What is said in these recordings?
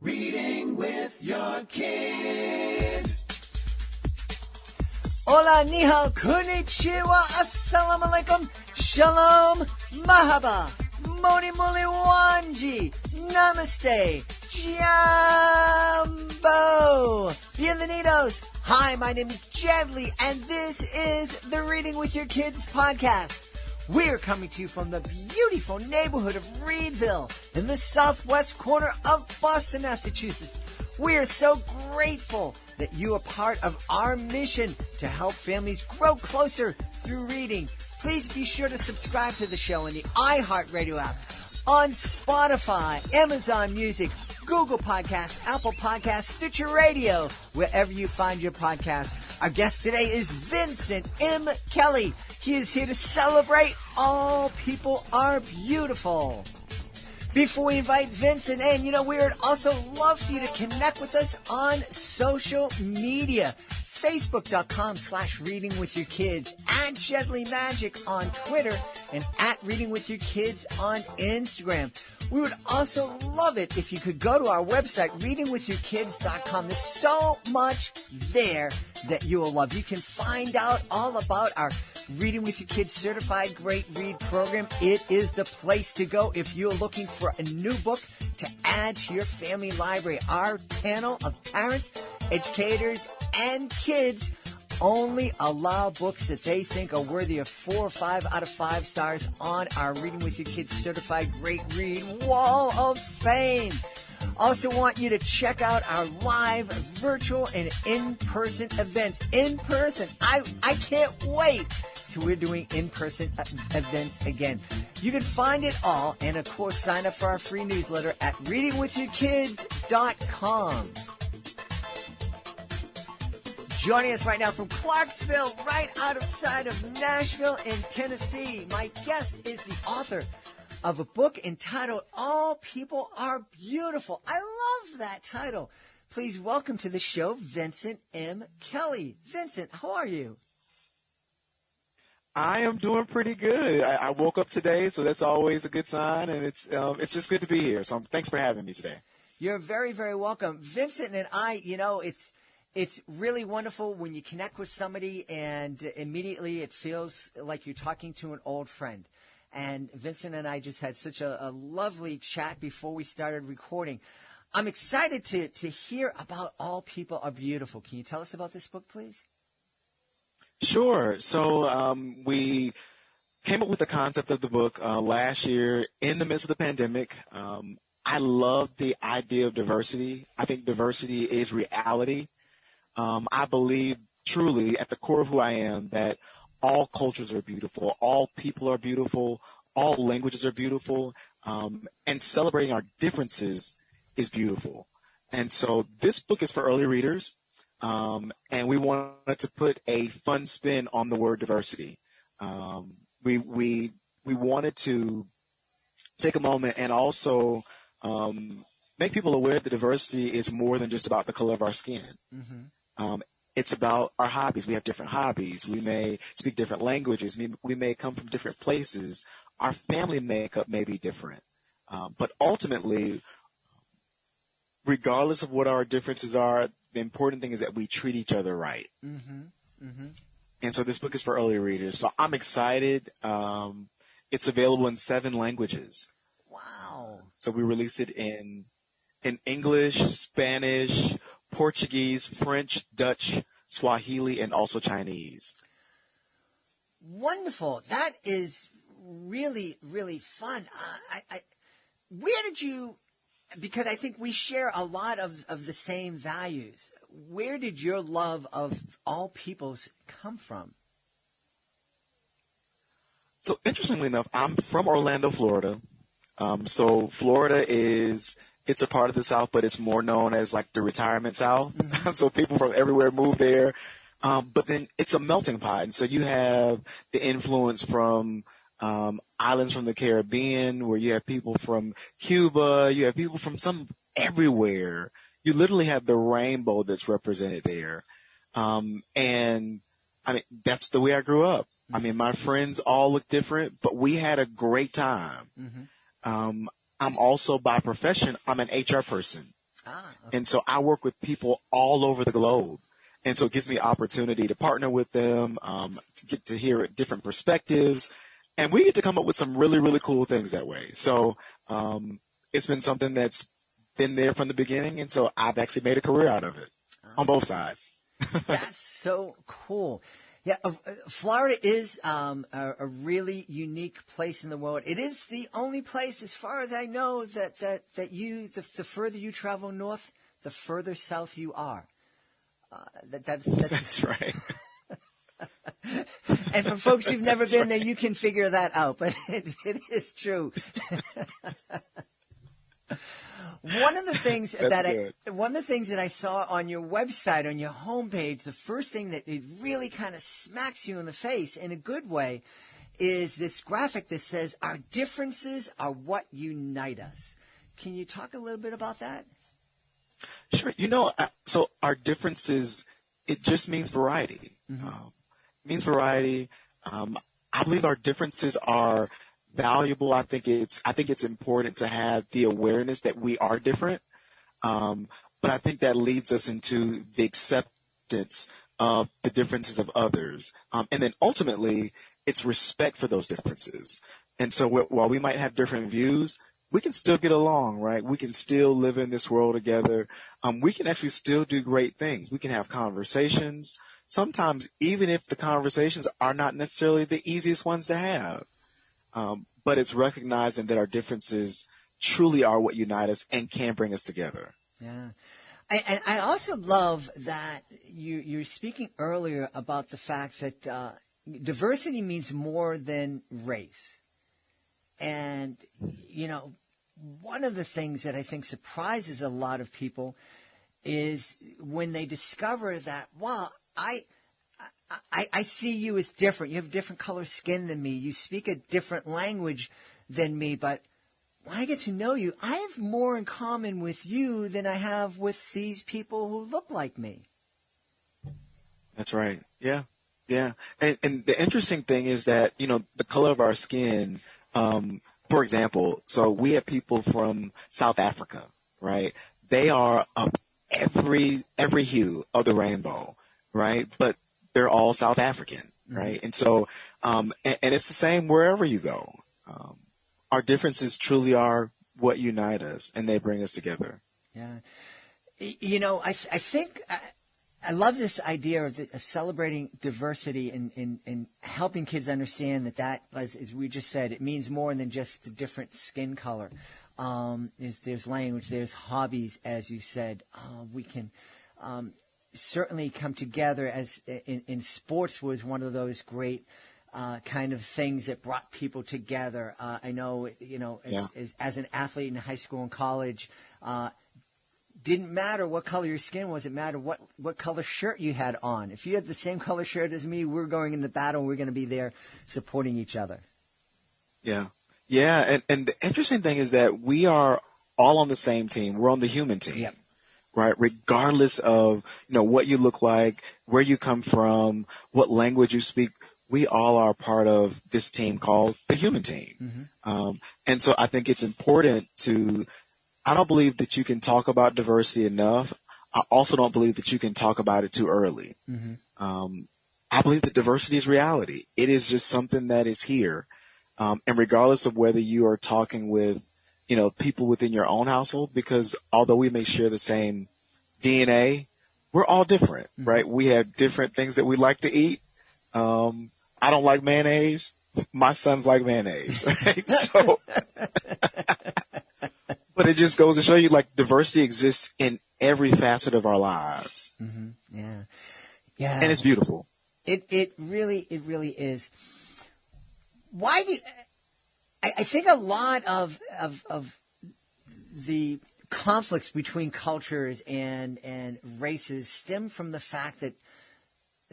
Reading with your kids. Hola, ni hao, konnichiwa, assalamu alaikum, shalom, mahaba, moni muli wanji, namaste, jambo, bienvenidos. Hi, my name is Jedley, and this is the Reading with Your Kids podcast. We're coming to you from the beautiful neighborhood of Reedville in the southwest corner of Boston, Massachusetts. We are so grateful that you are part of our mission to help families grow closer through reading. Please be sure to subscribe to the show in the iHeartRadio app, on Spotify, Amazon Music, Google Podcasts, Apple Podcasts, Stitcher Radio, wherever you find your podcast. Our guest today is Vincent M Kelly. He is here to celebrate All People Are Beautiful. Before we invite Vincent in, we would also love for you to connect with us on social media. Facebook.com/readingwithyourkids, at Jedley Magic on Twitter, and at Reading With Your Kids on Instagram. We would also love it if you could go to our website, readingwithyourkids.com. There's so much there that you will love. You can find out all about our Reading With Your Kids Certified Great Read program. It is the place to go if you're looking for a new book to add to your family library. Our panel of parents, educators, and kids only allow books that they think are worthy of 4 or 5 out of 5 stars on our Reading With Your Kids Certified Great Read Wall of Fame. Also want you to check out our live, virtual, and in-person events. In person, I can't wait till we're doing in-person events again. You can find it all and, of course, sign up for our free newsletter at readingwithyourkids.com. Joining us right now from Clarksville, right outside of Nashville in Tennessee, my guest is the author of a book entitled All People Are Beautiful. I love that title. Please welcome to the show, Vincent M. Kelly. Vincent, how are you? I am doing pretty good. I woke up today, so that's always a good sign, and it's just good to be here. So thanks for having me today. You're very, very welcome. Vincent and I, it's really wonderful when you connect with somebody and immediately it feels like you're talking to an old friend. And Vincent and I just had such a lovely chat before we started recording. I'm excited to hear about All People Are Beautiful. Can you tell us about this book, please? Sure. So we came up with the concept of the book last year in the midst of the pandemic. I love the idea of diversity. I think diversity is reality. I believe truly at the core of who I am that all cultures are beautiful, all people are beautiful, all languages are beautiful, and celebrating our differences is beautiful. And so this book is for early readers, and we wanted to put a fun spin on the word diversity. We wanted to take a moment and also make people aware that diversity is more than just about the color of our skin. Mm-hmm. It's about our hobbies. We have different hobbies. We may speak different languages. We may come from different places. Our family makeup may be different. But ultimately, regardless of what our differences are, the important thing is that we treat each other right. Mm-hmm. Mm-hmm. And so this book is for early readers. So I'm excited. It's available in 7 languages. Wow. So we released it in English, Spanish, Portuguese, French, Dutch, Swahili, and also Chinese. Wonderful. That is really, really fun. Where did you, because I think we share a lot of the same values, where did your love of all peoples come from? So interestingly enough, I'm from Orlando, Florida. So Florida it's a part of the South, but it's more known as like the retirement South. Mm-hmm. So people from everywhere move there. But then it's a melting pot. And so you have the influence from islands from the Caribbean, where you have people from Cuba, you have people from everywhere. You literally have the rainbow that's represented there. And I mean, that's the way I grew up. Mm-hmm. I mean, my friends all look different, but we had a great time. Mm-hmm. I'm also by profession, I'm an HR person. Okay. And so I work with people all over the globe. And so it gives me opportunity to partner with them, to get to hear different perspectives. And we get to come up with some really, really cool things that way. So it's been something that's been there from the beginning. And so I've actually made a career out of it on both sides. That's so cool. Yeah, Florida is a really unique place in the world. It is the only place, as far as I know, that the further you travel north, the further south you are. That's right. And for folks who've never been there, you can figure that out. But it is true. One of the things that I saw on your website, on your homepage, the first thing that it really kind of smacks you in the face in a good way is this graphic that says, "Our differences are what unite us." Can you talk a little bit about that? Sure. So our differences, it just means variety. Mm-hmm. It means variety. I believe our differences are valuable. I think it's important to have the awareness that we are different. But I think that leads us into the acceptance of the differences of others. And then ultimately, it's respect for those differences. And so while we might have different views, we can still get along, right? We can still live in this world together. We can actually still do great things. We can have conversations. Sometimes even if the conversations are not necessarily the easiest ones to have. But it's recognizing that our differences truly are what unite us and can bring us together. Yeah. And I also love that you're speaking earlier about the fact that diversity means more than race. And, one of the things that I think surprises a lot of people is when they discover that, wow, I see you as different. You have different color skin than me. You speak a different language than me. But when I get to know you, I have more in common with you than I have with these people who look like me. That's right. Yeah. Yeah. And the interesting thing is that, the color of our skin, for example, so we have people from South Africa, right? They are of every hue of the rainbow, right? But they're all South African, right? Mm-hmm. And so, and it's the same wherever you go. Our differences truly are what unite us, and they bring us together. Yeah. I think I love this idea of celebrating diversity and helping kids understand that, as we just said, it means more than just the different skin color. There's language, there's hobbies, as you said. We can certainly come together as in sports was one of those great kind of things that brought people together. I know, as an athlete in high school and college, didn't matter what color your skin was. It mattered what color shirt you had on. If you had the same color shirt as me, we're going into battle and we're going to be there supporting each other. Yeah. Yeah. And the interesting thing is that we are all on the same team. We're on the human team. Yep. Right? Regardless of, what you look like, where you come from, what language you speak, we all are part of this team called the human team. Mm-hmm. And so I think it's important I don't believe that you can talk about diversity enough. I also don't believe that you can talk about it too early. Mm-hmm. I believe that diversity is reality. It is just something that is here. And regardless of whether you are talking with, people within your own household, because although we may share the same DNA, we're all different, mm-hmm. right? We have different things that we like to eat. I don't like mayonnaise. My sons like mayonnaise, right? So, but it just goes to show you, diversity exists in every facet of our lives. Mm-hmm. Yeah. Yeah. And it's beautiful. It really is. Why do I think a lot of the conflicts between cultures and races stem from the fact that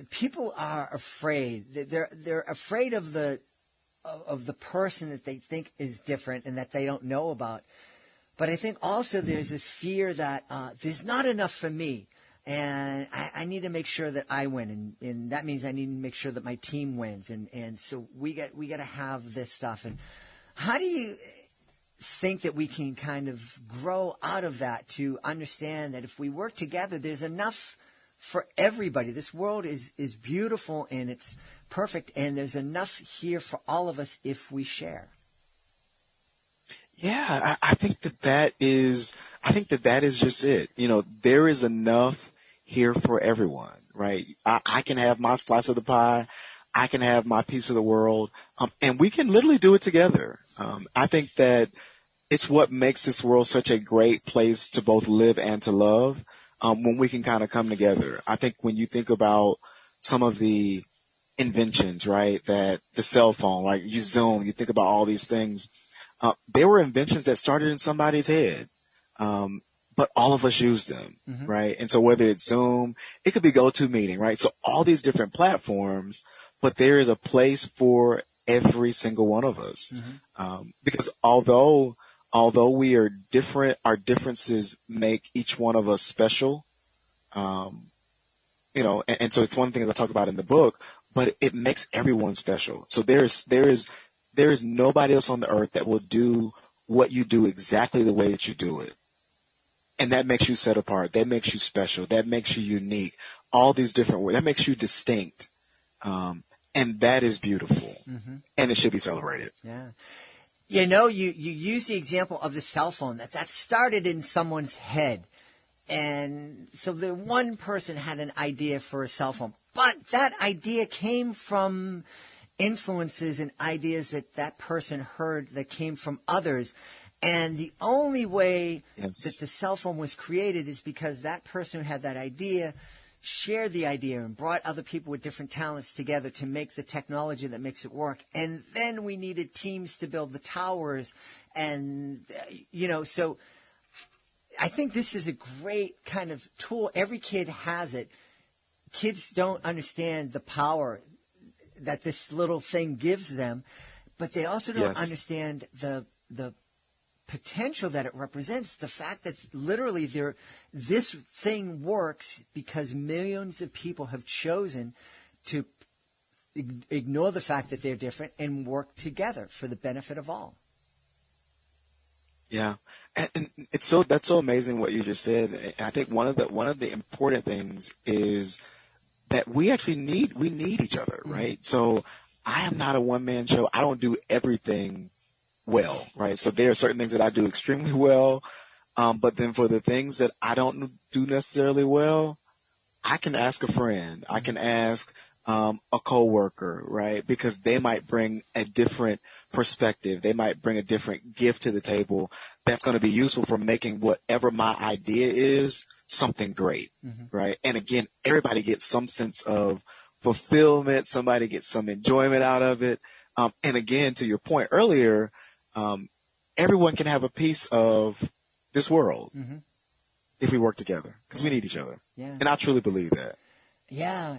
people are afraid. They're afraid of the person that they think is different and that they don't know about. But I think also there's this fear that there's not enough for me, and I need to make sure that I win, and that means I need to make sure that my team wins, and so we got to have this stuff. And how do you think that we can kind of grow out of that to understand that if we work together, there's enough for everybody. This world is beautiful and it's perfect, and there's enough here for all of us if we share. Yeah, I think that is just it. There is enough here for everyone, right? I can have my slice of the pie. I can have my piece of the world, and we can literally do it together. I think that it's what makes this world such a great place to both live and to love, when we can kind of come together. I think when you think about some of the inventions, right, that the cell phone, like you Zoom, you think about all these things, they were inventions that started in somebody's head, but all of us use them, right? And so whether it's Zoom, it could be GoToMeeting, right? So all these different platforms, but there is a place for every single one of us. Because although we are different, our differences make each one of us special. And so it's one thing that I talk about in the book, but it makes everyone special. So there is nobody else on the earth that will do what you do exactly the way that you do it. And that makes you set apart. That makes you special. That makes you unique. All these different ways. That makes you distinct. And that is beautiful. And it should be celebrated. Yeah. You use the example of the cell phone. That started in someone's head. And so the one person had an idea for a cell phone. But that idea came from influences and ideas that person heard that came from others. And the only way that the cell phone was created is because that person who had that idea shared the idea and brought other people with different talents together to make the technology that makes it work. And then we needed teams to build the towers. And, so I think this is a great kind of tool. Every kid has it. Kids don't understand the power that this little thing gives them, but they also don't understand the potential that it represents. The fact that literally this thing works because millions of people have chosen to ignore the fact that they're different and work together for the benefit of all. Yeah, and that's so amazing what you just said. I think one of the important things is that we actually need each other, right? So I am not a one-man show. I don't do everything well, right? So there are certain things that I do extremely well, but then for the things that I don't do necessarily well, I can ask a friend. I can ask a coworker, right? Because they might bring a different perspective. They might bring a different gift to the table that's going to be useful for making whatever my idea is something great, right? And again, everybody gets some sense of fulfillment. Somebody gets some enjoyment out of it. And again, to your point earlier, everyone can have a piece of this world if we work together, because we need each other. Yeah. And I truly believe that. Yeah.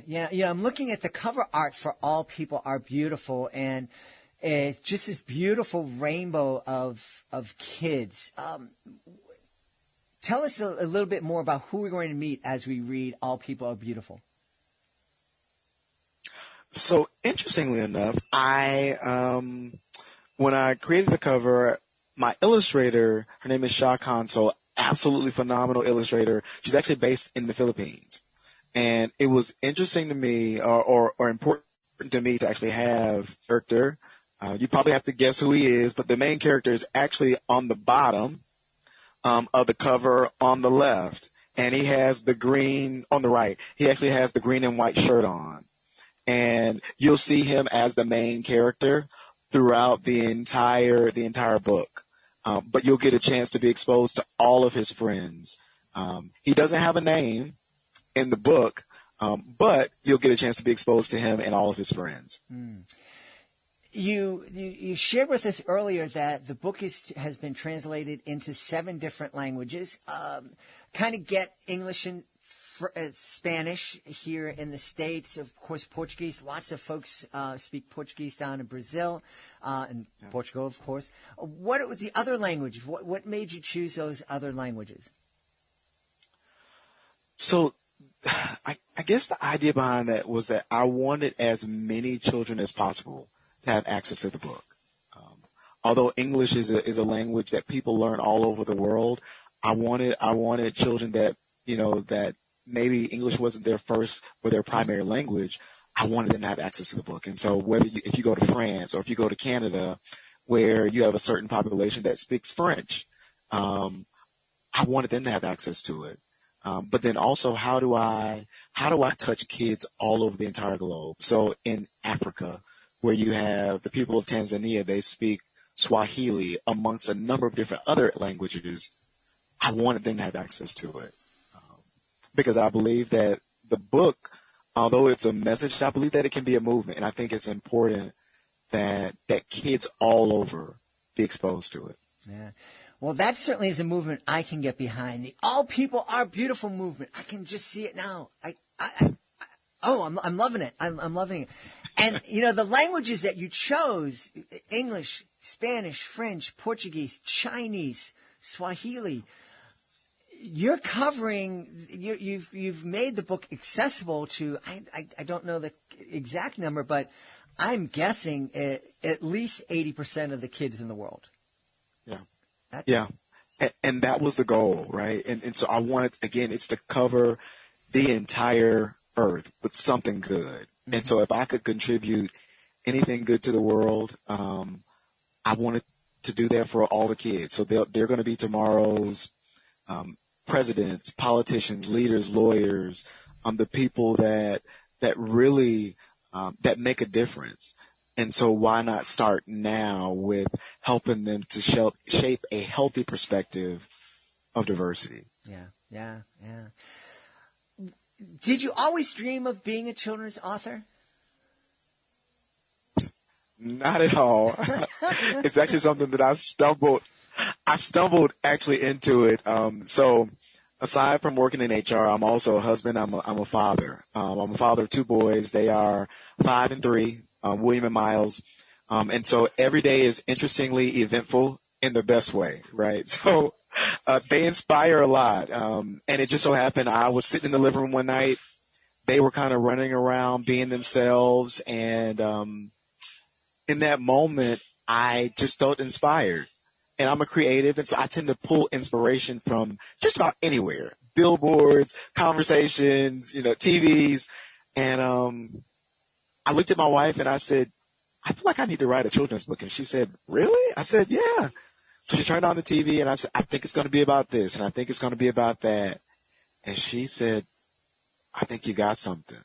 I'm looking at the cover art for All People Are Beautiful, and it's just this beautiful rainbow of kids. Tell us a little bit more about who we're going to meet as we read All People Are Beautiful. So interestingly enough, when I created the cover, my illustrator, her name is Shah Khan, so absolutely phenomenal illustrator. She's actually based in the Philippines. And it was interesting to me, or important to me, to actually have a character. You probably have to guess who he is, but the main character is actually on the bottom of the cover on the left. And he has the green on the right. He actually has the green and white shirt on. And you'll see him as the main character throughout the entire book. But you'll get a chance to be exposed to all of his friends. He doesn't have a name in the book, but you'll get a chance to be exposed to him and all of his friends. You shared with us earlier that the book has been translated into 7 different languages. Kind of get English and Spanish here in the States, of course, Portuguese. Lots of folks speak Portuguese down in Brazil and Portugal, of course. What was the other languages? What made you choose those other languages? So I guess the idea behind that was that I wanted as many children as possible to have access to the book. although English is a language that people learn all over the world, I wanted children that, that maybe English wasn't their first or their primary language. I wanted them to have access to the book. And so if you go to France or if you go to Canada, where you have a certain population that speaks French, I wanted them to have access to it. But then also, how do I touch kids all over the entire globe? So in Africa, where you have the people of Tanzania, they speak Swahili amongst a number of different other languages. I wanted them to have access to it. Because I believe that the book, although it's a message, I believe that it can be a movement. And I think it's important that kids all over be exposed to it. Yeah. Well, that certainly is a movement I can get behind. The All People Are Beautiful movement. I can just see it now. I'm loving it. I'm loving it. And, the languages that you chose, English, Spanish, French, Portuguese, Chinese, Swahili, you're covering, you've made the book accessible to, I don't know the exact number, but I'm guessing at least 80% of the kids in the world. Yeah. Yeah. And that was the goal, right? And so I wanted, again, it's to cover the entire earth with something good. Mm-hmm. And so if I could contribute anything good to the world, I wanted to do that for all the kids. So they're going to be tomorrow's presidents, politicians, leaders, lawyers, the people that really that make a difference. And so why not start now with helping them to shape a healthy perspective of diversity? Yeah. Did you always dream of being a children's author? Not at all. It's actually something that I stumbled actually into it. So aside from working in HR, I'm also a husband. I'm a father. I'm a father of two boys. They are 5 and 3. William and Miles. And so every day is interestingly eventful in the best way, right? So, they inspire a lot. And it just so happened I was sitting in the living room one night. They were kind of running around being themselves. And, in that moment, I just felt inspired. And I'm a creative. And so I tend to pull inspiration from just about anywhere, billboards, conversations, TVs. And, I looked at my wife and I said, I feel like I need to write a children's book. And she said, really? I said, yeah. So she turned on the TV and I said, I think it's going to be about this and I think it's going to be about that. And she said, I think you got something.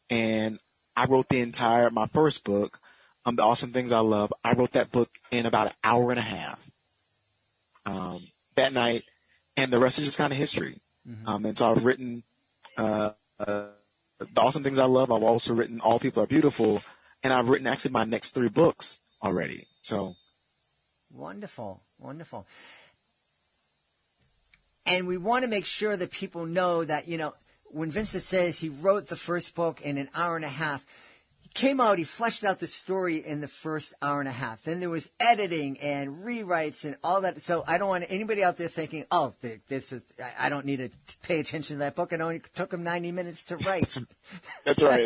And I wrote my first book, The Awesome Things I Love. I wrote that book in about an hour and a half, that night. And the rest is just kind of history. Mm-hmm. And so I've written, The Awesome Things I Love. I've also written All People Are Beautiful, and I've written actually my next 3 books already. So wonderful. And we want to make sure that people know that, when Vincent says he wrote the first book in an hour and a half, he came out, he fleshed out the story in the first hour and a half. Then there was editing and rewrites and all that. So I don't want anybody out there thinking, I don't need to pay attention to that book. It only took him 90 minutes to write. That's right.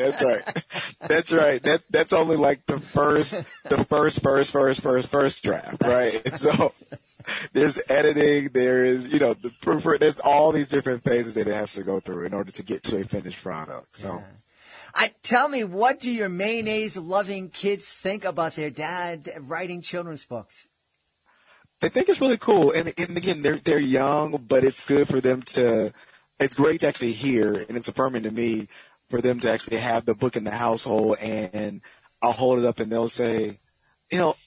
That's only like the first draft, right? So there's editing, there is, the proofread, there's all these different phases that it has to go through in order to get to a finished product. So. Yeah. Tell me, what do your mayonnaise-loving kids think about their dad writing children's books? They think it's really cool. And again, they're young, but it's good for them it's great to actually hear, and it's affirming to me for them to actually have the book in the household, and I'll hold it up and they'll say,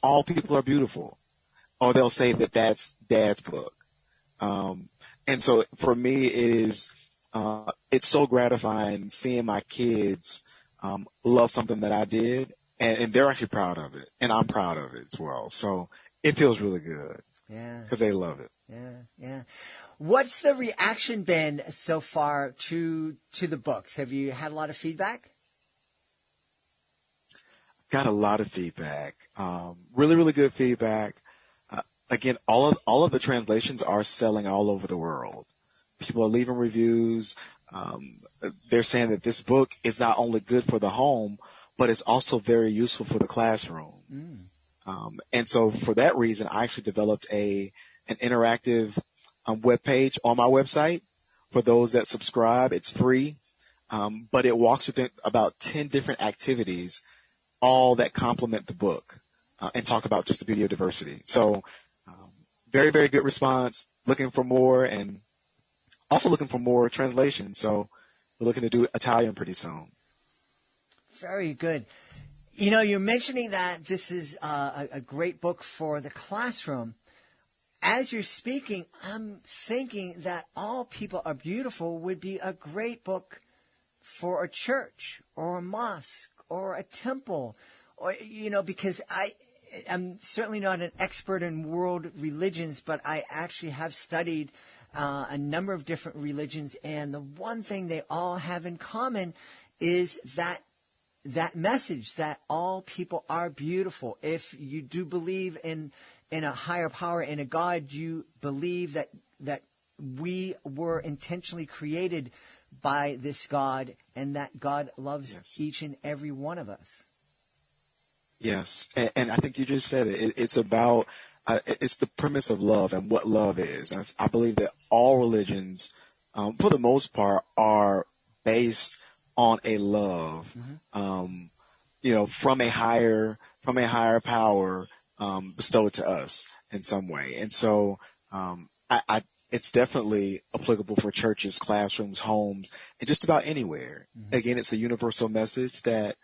all people are beautiful. Or they'll say that that's Dad's book. And so for me, it is, it's so gratifying seeing my kids love something that I did, and they're actually proud of it, and I'm proud of it as well. So it feels really good. Yeah. Because they love it. Yeah. What's the reaction been so far to the books? Have you had a lot of feedback? Got a lot of feedback. Really, really good feedback. Again, all of the translations are selling all over the world. People are leaving reviews. They're saying that this book is not only good for the home, but it's also very useful for the classroom. And so for that reason, I actually developed an interactive web page on my website for those that subscribe. It's free, but it walks within about 10 different activities, all that complement the book and talk about just the beauty of diversity. So very, very good response, looking for more, and also looking for more translation. So we're looking to do Italian pretty soon. Very good. You know, you're mentioning that this is a great book for the classroom. As you're speaking, I'm thinking that All People Are Beautiful would be a great book for a church or a mosque or a temple, or, you know, because I'm certainly not an expert in world religions, but I actually have studied a number of different religions, and the one thing they all have in common is that message that all people are beautiful. If you do believe in a higher power, in a God, you believe that we were intentionally created by this God, and that God loves each and every one of us. Yes, and I think you just said it. It's about it's the premise of love and what love is. I believe that all religions, for the most part, are based on a love, you know, from a higher power, bestowed to us in some way. And so, it's definitely applicable for churches, classrooms, homes, and just about anywhere. Again, it's a universal message that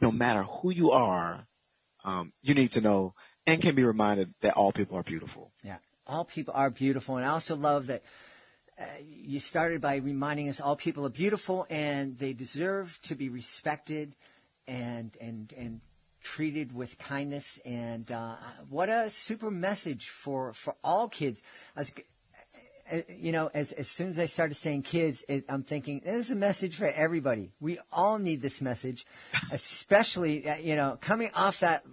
no matter who you are, you need to know and can be reminded that all people are beautiful. Yeah, all people are beautiful. And I also love that you started by reminding us all people are beautiful and they deserve to be respected and treated with kindness. And what a super message for all kids. You know, as soon as I started saying kids, I'm thinking this is a message for everybody. We all need this message, especially, you know, coming off that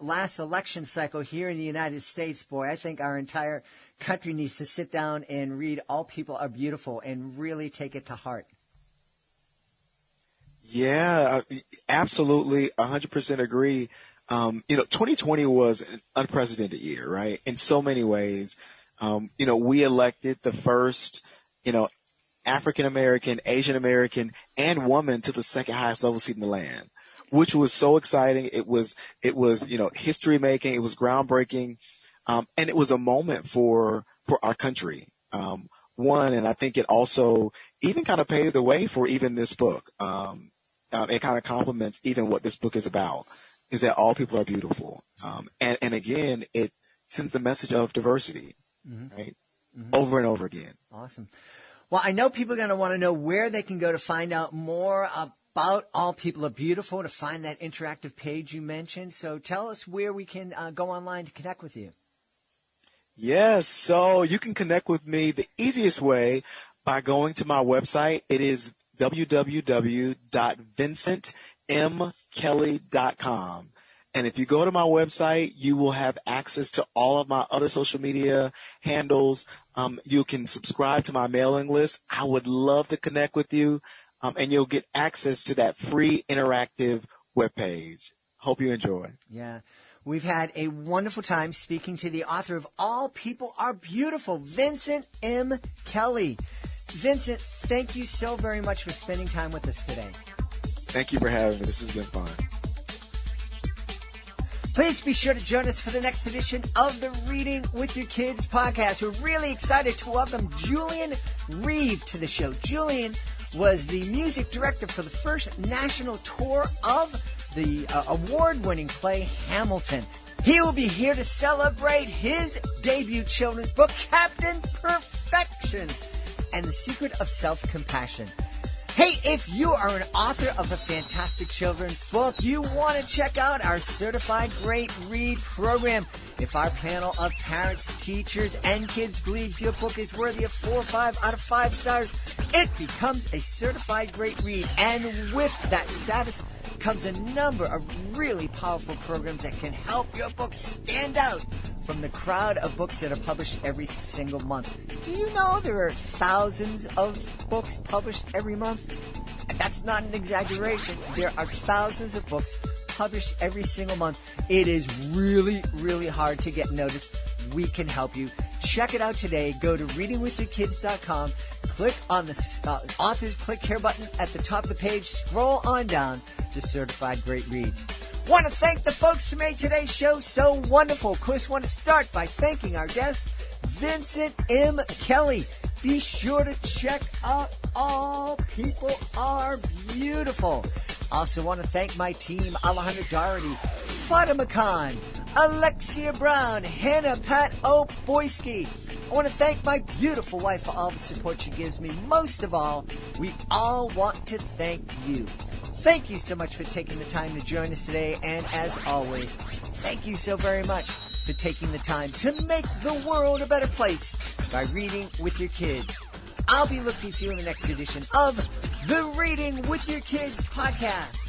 last election cycle here in the United States. Boy, I think our entire country needs to sit down and read All People Are Beautiful and really take it to heart. Yeah, absolutely. 100% agree. You know, 2020 was an unprecedented year, right? In so many ways. You know, we elected the first, you know, African American, Asian American, and woman to the second highest level seat in the land, which was so exciting. It was, you know, history making. It was groundbreaking. And it was a moment for our country. And I think it also even kind of paved the way for even this book. It kind of complements even what this book is about, is that all people are beautiful. And again, it sends the message of diversity. Right? Over and over again. Awesome. Well, I know people are going to want to know where they can go to find out more about All People Are Beautiful, to find that interactive page you mentioned. So tell us where we can go online to connect with you. Yes, so you can connect with me the easiest way by going to my website. It is www.vincentmkelly.com. And if you go to my website, you will have access to all of my other social media handles. You can subscribe to my mailing list. I would love to connect with you. And you'll get access to that free interactive webpage. Hope you enjoy. Yeah. We've had a wonderful time speaking to the author of All People Are Beautiful, Vincent M. Kelly. Vincent, thank you so very much for spending time with us today. Thank you for having me. This has been fun. Please be sure to join us for the next edition of the Reading with Your Kids podcast. We're really excited to welcome Julian Reeve to the show. Julian was the music director for the first national tour of the award-winning play Hamilton. He will be here to celebrate his debut children's book, Captain Perfection and the Secret of Self-Compassion. Hey, if you are an author of a fantastic children's book, you want to check out our Certified Great Read program. If our panel of parents, teachers, and kids believe your book is worthy of 4 or 5 out of 5 stars, it becomes a Certified Great Read. And with that status comes a number of really powerful programs that can help your book stand out from the crowd of books that are published every single month. Do you know there are thousands of books published every month? And that's not an exaggeration. There are thousands of books publish every single month. It is really, really hard to get noticed. We can help you. Check it out today. Go to readingwithyourkids.com. Click on the author's Click Here button at the top of the page. Scroll on down to Certified Great Reads. Want to thank the folks who made today's show so wonderful. Of course, want to start by thanking our guest, Vincent M. Kelly. Be sure to check out All People Are Beautiful. Also want to thank my team, Alejandra Doherty, Fatima Khan, Alexia Brown, Hannah Pat O'Boyski. I want to thank my beautiful wife for all the support she gives me. Most of all, we all want to thank you. Thank you so much for taking the time to join us today. And as always, thank you so very much for taking the time to make the world a better place by reading with your kids. I'll be looking for you in the next edition of the Reading with Your Kids podcast.